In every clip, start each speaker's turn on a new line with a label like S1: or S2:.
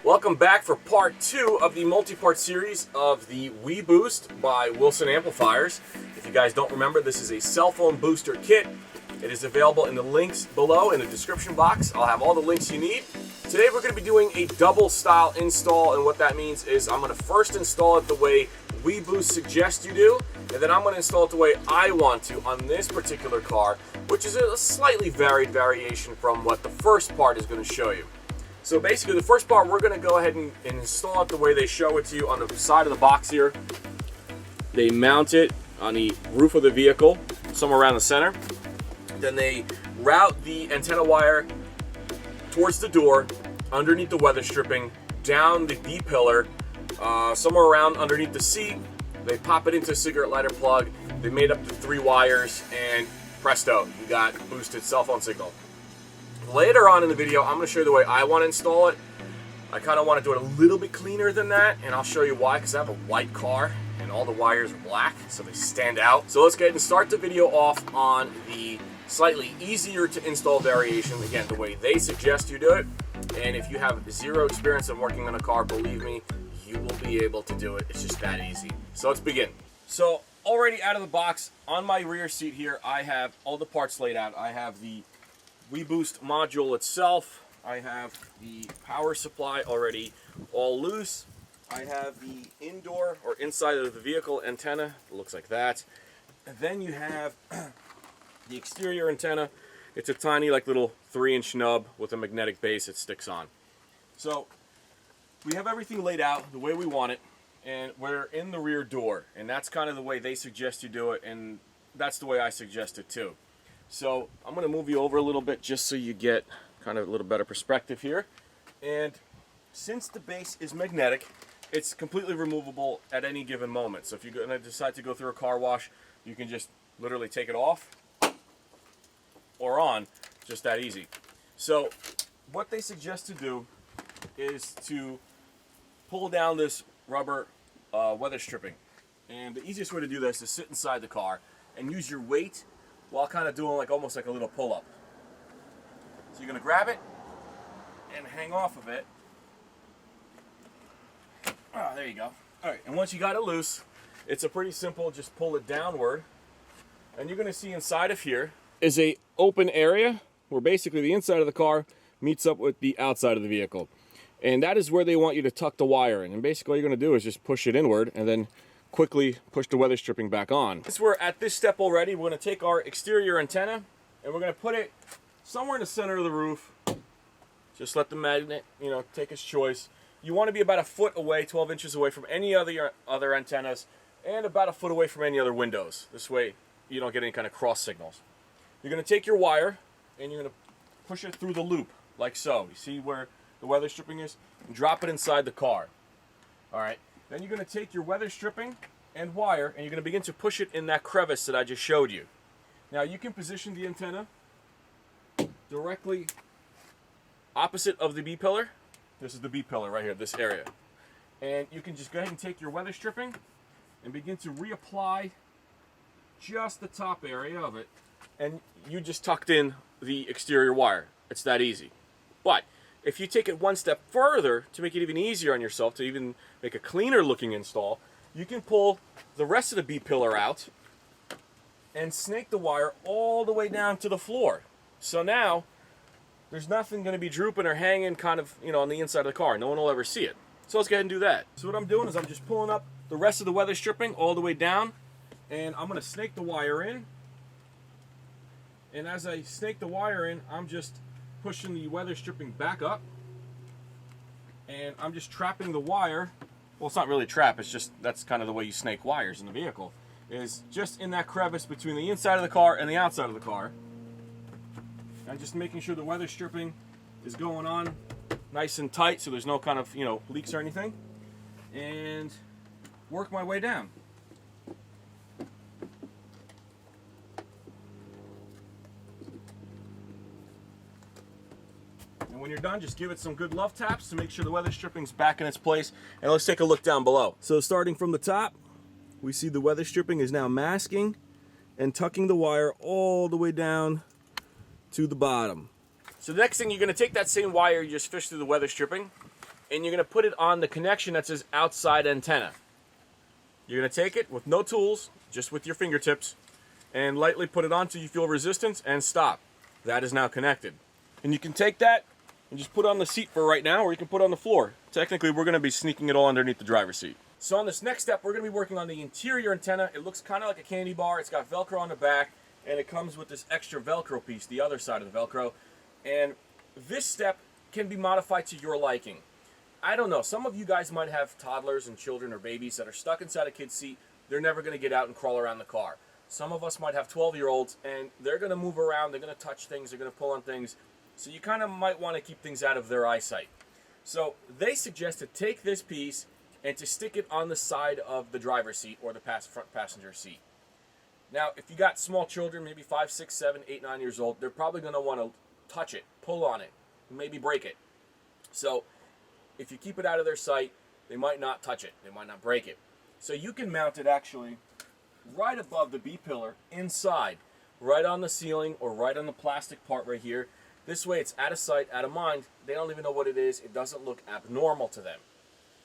S1: Welcome back for part 2 of the multi-part series of the WeBoost by Wilson Amplifiers. If you guys don't remember, this is a cell phone booster kit. It is available in the links below in the description box. I'll have all the links you need. Today we're going to be doing a double style install, and what that means is I'm going to first install it the way WeBoost suggests you do, and then I'm going to install it the way I want to on this particular car, which is a slightly varied variation from what the first part is going to show you. So basically the first part, we're going to go ahead and install it the way they show it to you on the side of the box here. They mount it on the roof of the vehicle, somewhere around the center. Then they route the antenna wire towards the door, underneath the weather stripping, down the B pillar, somewhere around underneath the seat. They pop it into a cigarette lighter plug. They made up the 3 wires, and presto, you got boosted cell phone signal. Later on in the video, I'm going to show you the way I want to install it. I kind of want to do it a little bit cleaner than that, and I'll show you why, because I have a white car and all the wires are black, so they stand out. So let's go ahead and start the video off on the slightly easier to install variation, again, the way they suggest you do it. And if you have zero experience in working on a car, believe me, you will be able to do it. It's just that easy. So let's begin. So already out of the box, on my rear seat here, I have all the parts laid out. I have the WeBoost module itself. I have the power supply already all loose. I have the indoor or inside of the vehicle antenna. It looks like that. And then you have the exterior antenna. It's a tiny, like, little 3-inch nub with a magnetic base it sticks on. So we have everything laid out the way we want it, and we're in the rear door, and that's kind of the way they suggest you do it, and that's the way I suggest it too. So I'm going to move you over a little bit just so you get kind of a little better perspective here. And since the base is magnetic, it's completely removable at any given moment. So if you're going to decide to go through a car wash, you can just literally take it off or on, just that easy. So what they suggest to do is to pull down this rubber weather stripping. And the easiest way to do this is sit inside the car and use your weight while kind of doing almost like a little pull-up. So you're going to grab it and hang off of it. Ah, there you go. All right, and once you got it loose, it's a pretty simple, just pull it downward. And you're going to see inside of here is a open area where basically the inside of the car meets up with the outside of the vehicle. And that is where they want you to tuck the wire in. And basically all you're going to do is just push it inward and then quickly push the weather stripping back on. Since we're at this step already, we're going to take our exterior antenna and we're going to put it somewhere in the center of the roof. Just let the magnet, take its choice. You want to be about a foot away, 12 inches away from any other antennas, and about a foot away from any other windows. This way you don't get any kind of cross signals. You're going to take your wire and you're going to push it through the loop, like so. You see where the weather stripping is? And drop it inside the car. All right. Then you're going to take your weather stripping and wire, and you're going to begin to push it in that crevice that I just showed you. Now you can position the antenna directly opposite of the B pillar. This is the B pillar right here, this area. And you can just go ahead and take your weather stripping and begin to reapply just the top area of it. And you just tucked in the exterior wire. It's that easy. But if you take it one step further to make it even easier on yourself, to even make a cleaner looking install, you can pull the rest of the B pillar out and snake the wire all the way down to the floor. So now there's nothing going to be drooping or hanging kind of, on the inside of the car. No one will ever see it. So let's go ahead and do that. So what I'm doing is I'm just pulling up the rest of the weather stripping all the way down, and I'm going to snake the wire in. And as I snake the wire in, I'm just pushing the weather stripping back up, and I'm just trapping the wire. Well, it's not really a trap, it's just that's kind of the way you snake wires in the vehicle, is just in that crevice between the inside of the car and the outside of the car. And just making sure the weather stripping is going on nice and tight so there's no kind of leaks or anything, and work my way down. And when you're done, just give it some good love taps to make sure the weather stripping's back in its place. And let's take a look down below. So starting from the top, we see the weather stripping is now masking and tucking the wire all the way down to the bottom. So the next thing, you're going to take that same wire you just fished through the weather stripping, and you're going to put it on the connection that says outside antenna. You're going to take it with no tools, just with your fingertips, and lightly put it on till you feel resistance and stop. That is now connected. And you can take that and just put it on the seat for right now, or you can put it on the floor. Technically, we're going to be sneaking it all underneath the driver's seat. So on this next step, we're going to be working on the interior antenna. It looks kind of like a candy bar. It's got Velcro on the back, and it comes with this extra Velcro piece, the other side of the Velcro. And this step can be modified to your liking. I don't know, some of you guys might have toddlers and children or babies that are stuck inside a kid's seat. They're never going to get out and crawl around the car. Some of us might have 12-year-olds, and they're going to move around, they're going to touch things, they're going to pull on things. So you kind of might want to keep things out of their eyesight. So they suggest to take this piece and to stick it on the side of the driver's seat or the front passenger seat. Now, if you got small children, maybe 5, 6, 7, 8, 9 years old, they're probably going to want to touch it, pull on it, maybe break it. So if you keep it out of their sight, they might not touch it, they might not break it. So you can mount it actually right above the B-pillar inside, right on the ceiling or right on the plastic part right here. This way it's out of sight, out of mind. They don't even know what it is. It doesn't look abnormal to them.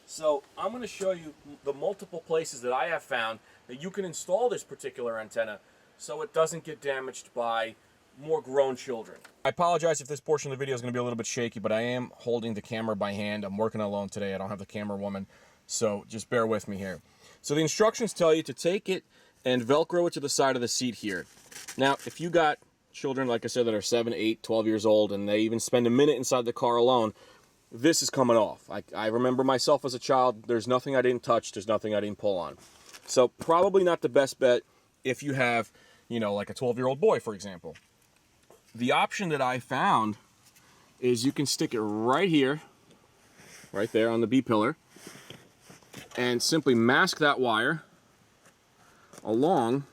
S1: So I'm going to show you the multiple places that I have found that you can install this particular antenna so it doesn't get damaged by more grown children. I apologize if this portion of the video is going to be a little bit shaky, but I am holding the camera by hand. I'm working alone today. I don't have the camera woman, so just bear with me here. So the instructions tell you to take it and Velcro it to the side of the seat here. Now, if you got children, like I said, that are 7, 8, 12 years old, and they even spend a minute inside the car alone, this is coming off. I remember myself as a child, there's nothing I didn't touch, there's nothing I didn't pull on. So probably not the best bet if you have, you know, like a 12-year-old boy, for example. The option that I found is you can stick it right here, right there on the B-pillar, and simply mask that wire along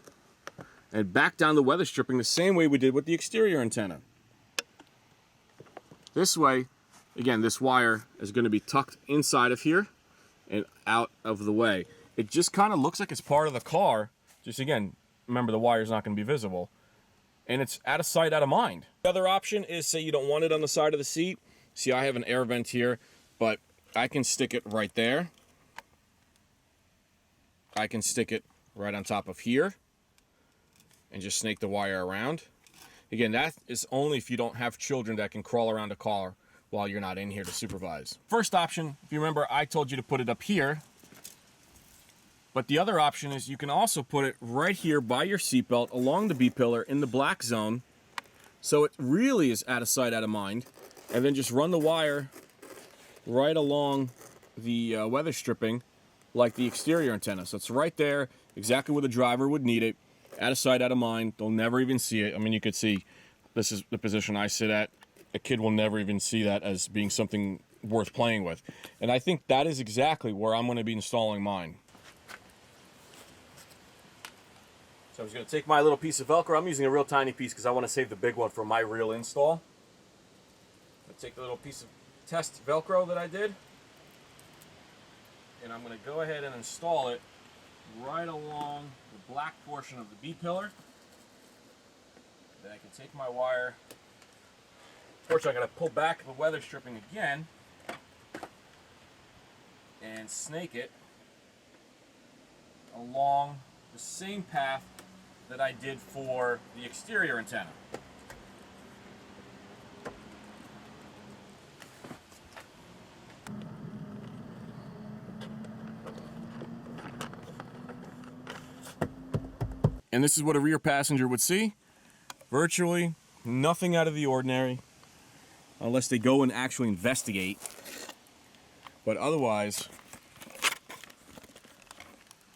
S1: and back down the weather stripping the same way we did with the exterior antenna. This way, again, this wire is going to be tucked inside of here and out of the way. It just kind of looks like it's part of the car. Just again, remember the wire's not going to be visible. And it's out of sight, out of mind. The other option is, say you don't want it on the side of the seat. See, I have an air vent here, but I can stick it right there. I can stick it right on top of here and just snake the wire around. Again, that is only if you don't have children that can crawl around a car while you're not in here to supervise. First option, if you remember, I told you to put it up here. But the other option is you can also put it right here by your seatbelt along the B-pillar in the black zone, so it really is out of sight, out of mind, and then just run the wire right along the weather stripping like the exterior antenna. So it's right there, exactly where the driver would need it, out of sight, out of mind. They'll never even see it. I mean, you could see this is the position I sit at. A kid will never even see that as being something worth playing with. And I think that is exactly where I'm going to be installing mine. So I'm just going to take my little piece of Velcro. I'm using a real tiny piece because I want to save the big one for my real install. I'm going to take the little piece of test Velcro that I did, and I'm going to go ahead and install it right along the black portion of the B-pillar. Then I can take my wire. Fortunately, I got to pull back the weather stripping again and snake it along the same path that I did for the exterior antenna. And this is what a rear passenger would see. Virtually nothing out of the ordinary, unless they go and actually investigate. But otherwise,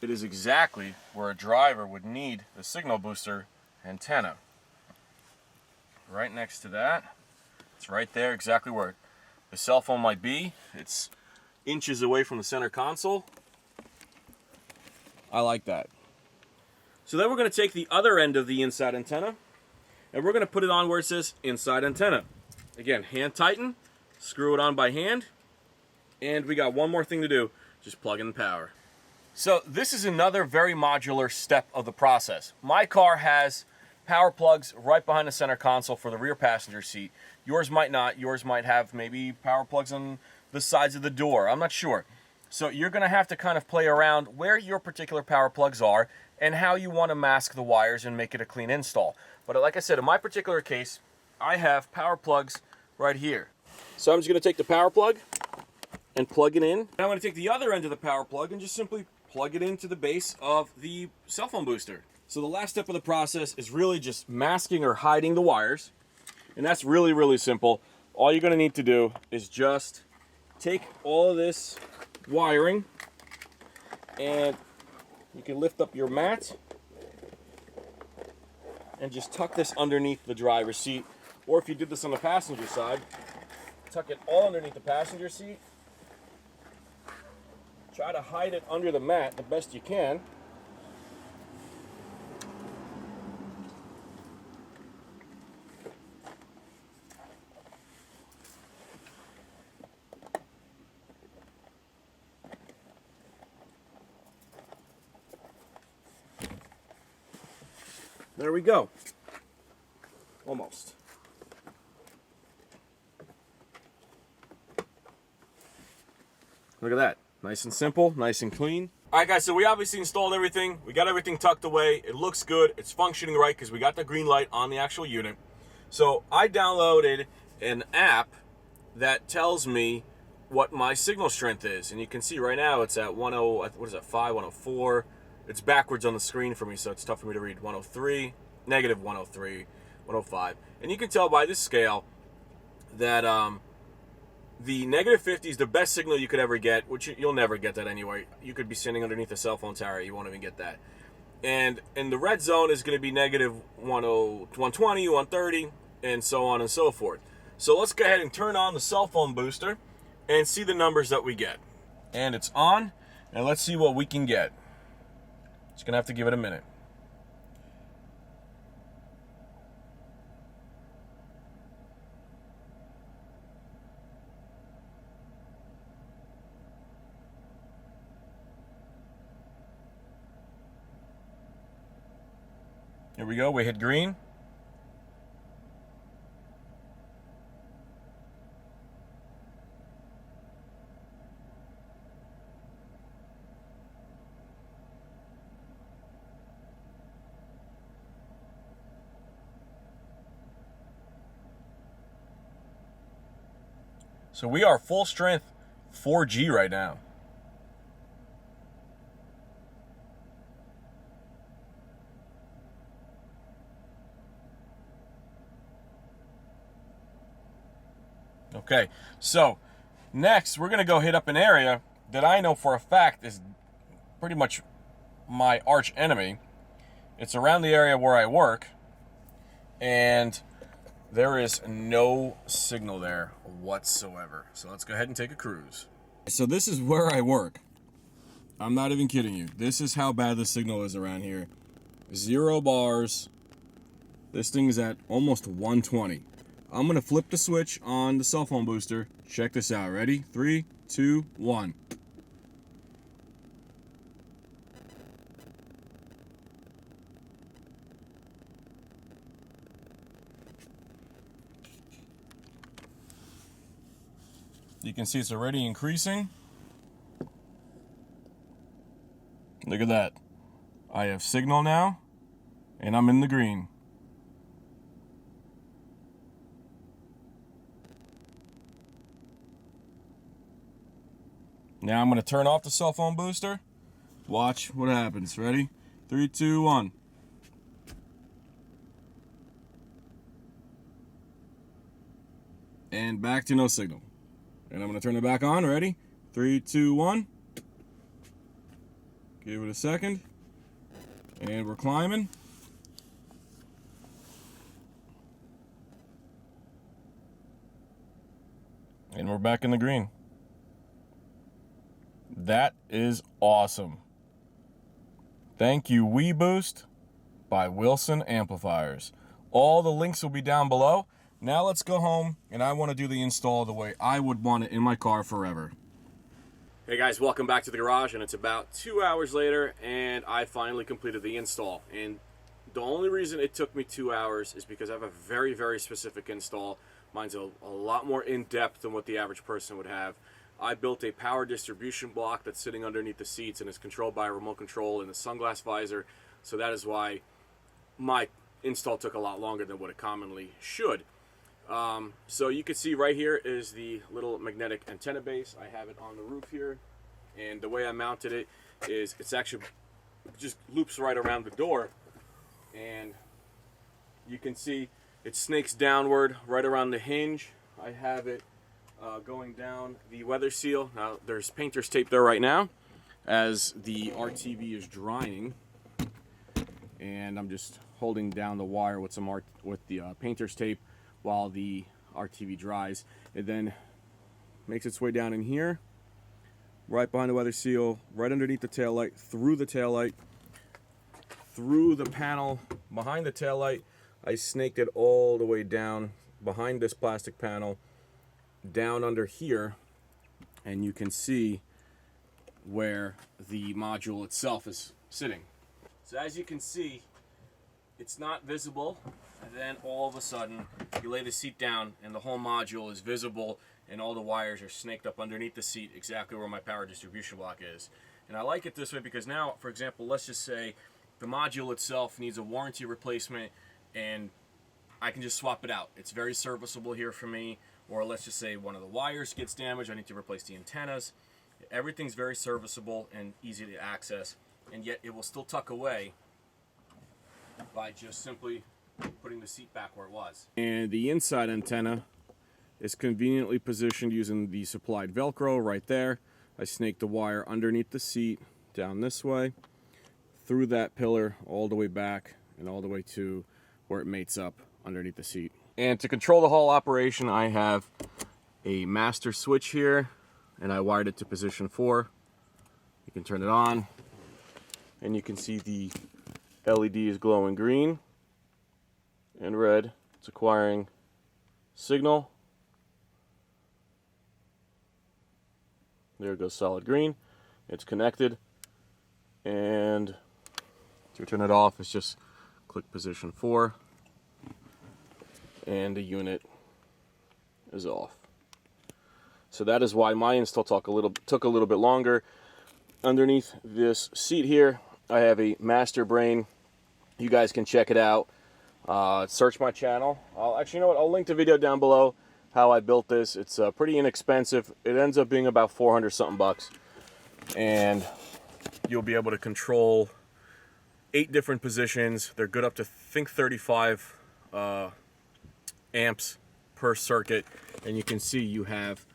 S1: it is exactly where a driver would need the signal booster antenna. Right next to that. It's right there, exactly where the cell phone might be. It's inches away from the center console. I like that. So then we're going to take the other end of the inside antenna, and we're going to put it on where it says inside antenna. Again, hand tighten, screw it on by hand, and we got one more thing to do, just plug in the power. So this is another very modular step of the process. My car has power plugs right behind the center console for the rear passenger seat. Yours might not. Yours might have maybe power plugs on the sides of the door. I'm not sure. So you're going to have to kind of play around where your particular power plugs are and how you want to mask the wires and make it a clean install. But like I said, in my particular case, I have power plugs right here. So I'm just going to take the power plug and plug it in. And I'm going to take the other end of the power plug and just simply plug it into the base of the cell phone booster. So the last step of the process is really just masking or hiding the wires. And that's really, really simple. All you're going to need to do is just take all of this wiring and you can lift up your mat and just tuck this underneath the driver's seat. Or if you did this on the passenger side, tuck it all underneath the passenger seat. Try to hide it under the mat the best you can. There we go. Almost. Look at that. Nice and simple, nice and clean. All right, guys, so we obviously installed everything. We got everything tucked away. It looks good. It's functioning right because we got the green light on the actual unit. So I downloaded an app that tells me what my signal strength is. And you can see right now it's at 10, what is that, 5, 104. It's backwards on the screen for me, so it's tough for me to read. 103, negative 103, 105. And you can tell by this scale that the negative 50 is the best signal you could ever get, which you'll never get that anyway. You could be sitting underneath a cell phone tower, you won't even get that. And in the red zone is going to be negative 120, 130, and so on and so forth. So let's go ahead and turn on the cell phone booster and see the numbers that we get. And it's on, and let's see what we can get. Just gonna have to give it a minute. Here we go, we hit green. So we are full strength 4G right now. Okay, so next we're gonna go hit up an area that I know for a fact is pretty much my arch enemy. It's around the area where I work, and there is no signal there whatsoever. So let's go ahead and take a cruise. So this is where I work. I'm not even kidding you. This is how bad the signal is around here. 0 bars. This thing is at almost 120. I'm gonna flip the switch on the cell phone booster. Check this out. Ready? 3, 2, 1. You can see it's already increasing. Look at that. I have signal now, and I'm in the green. Now I'm going to turn off the cell phone booster. Watch what happens. Ready? 3, 2, 1. And back to no signal. And I'm going to turn it back on. Ready? 3, 2, 1. Give it a second. And we're climbing. And we're back in the green. That is awesome. Thank you, WeBoost by Wilson Amplifiers. All the links will be down below. Now let's go home, and I want to do the install the way I would want it in my car forever. Hey guys, welcome back to the garage, and it's about 2 hours later, and I finally completed the install. And the only reason it took me 2 hours is because I have a very, very specific install. Mine's a lot more in-depth than what the average person would have. I built a power distribution block that's sitting underneath the seats and is controlled by a remote control in the sunglass visor. So that is why my install took a lot longer than what it commonly should. So you can see right here is the little magnetic antenna base. I have it on the roof here, and the way I mounted it is it's actually just loops right around the door, and you can see it snakes downward right around the hinge. I have it going down the weather seal. Now there's painter's tape there right now as the RTV is drying, and I'm just holding down the wire with some painter's tape while the RTV dries. It then makes its way down in here, right behind the weather seal, right underneath the taillight, through the taillight, through the panel behind the taillight. I snaked it all the way down behind this plastic panel, down under here, and you can see where the module itself is sitting. So as you can see, it's not visible, and then all of a sudden you lay the seat down and the whole module is visible, and all the wires are snaked up underneath the seat exactly where my power distribution block is. And I like it this way because now, for example, let's just say the module itself needs a warranty replacement and I can just swap it out. It's very serviceable here for me. Or let's just say one of the wires gets damaged, I need to replace the antennas. Everything's very serviceable and easy to access, and yet it will still tuck away by just simply putting the seat back where it was. And the inside antenna is conveniently positioned using the supplied Velcro right there. I snaked the wire underneath the seat down this way, through that pillar, all the way back, and all the way to where it mates up underneath the seat. And to control the whole operation, I have a master switch here, and I wired it to position 4. You can turn it on, and you can see the LED is glowing green and red. It's acquiring signal. There it goes, solid green. It's connected, and to turn it off, it's just click position 4. And the unit is off. So that is why my install took a little bit longer. Underneath this seat here, I have a master brain. You guys can check it out. Search my channel. Actually, you know what? I'll link the video down below how I built this. It's pretty inexpensive. It ends up being about 400 something bucks, and you'll be able to control 8 different positions. They're good up to, I think, 35 amps per circuit, and you can see you have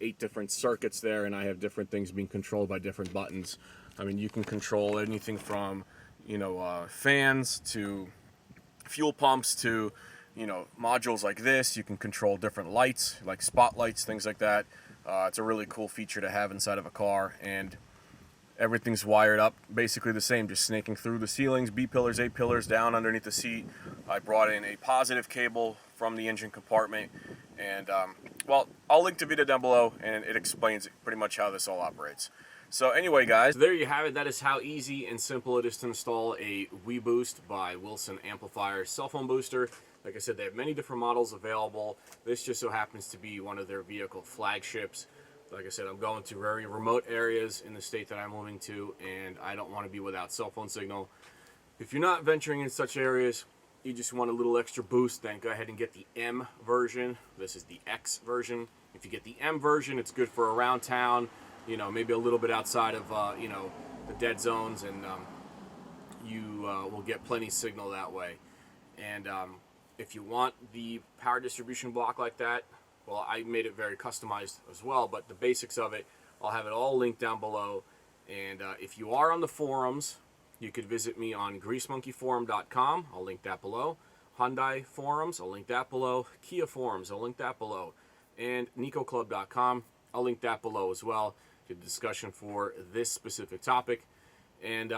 S1: 8 different circuits there, and I have different things being controlled by different buttons. I mean, you can control anything from, you know, fans to fuel pumps to, you know, modules like this. You can control different lights, like spotlights, things like that. It's a really cool feature to have inside of a car, and everything's wired up basically the same, just snaking through the ceilings, B pillars, A pillars, down underneath the seat. I brought in a positive cable from the engine compartment, and well, I'll link the video down below, and it explains pretty much how this all operates. So anyway, guys, there you have it. That is how easy and simple it is to install a WeBoost by Wilson Amplifiers cell phone booster. Like I said, they have many different models available. This just so happens to be one of their vehicle flagships. Like I said, I'm going to very remote areas in the state that I'm moving to, and I don't want to be without cell phone signal. If you're not venturing in such areas, you just want a little extra boost, then go ahead and get the M version. This is the X version. If you get the M version, it's good for around town, you know, maybe a little bit outside of, you know, the dead zones, and you will get plenty signal that way. And if you want the power distribution block like that, well, I made it very customized as well, but the basics of it, I'll have it all linked down below. And if you are on the forums, you could visit me on greasemonkeyforum.com. I'll link that below. Hyundai forums, I'll link that below. Kia forums, I'll link that below. And nicoclub.com, I'll link that below as well. Good discussion for this specific topic. And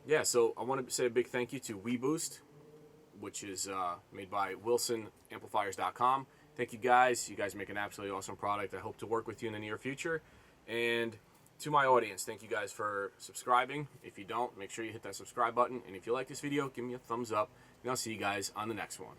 S1: yeah, so I want to say a big thank you to WeBoost, which is made by WilsonAmplifiers.com. Thank you guys. You guys make an absolutely awesome product. I hope to work with you in the near future. And to my audience, thank you guys for subscribing. If you don't, make sure you hit that subscribe button. And if you like this video, give me a thumbs up. And I'll see you guys on the next one.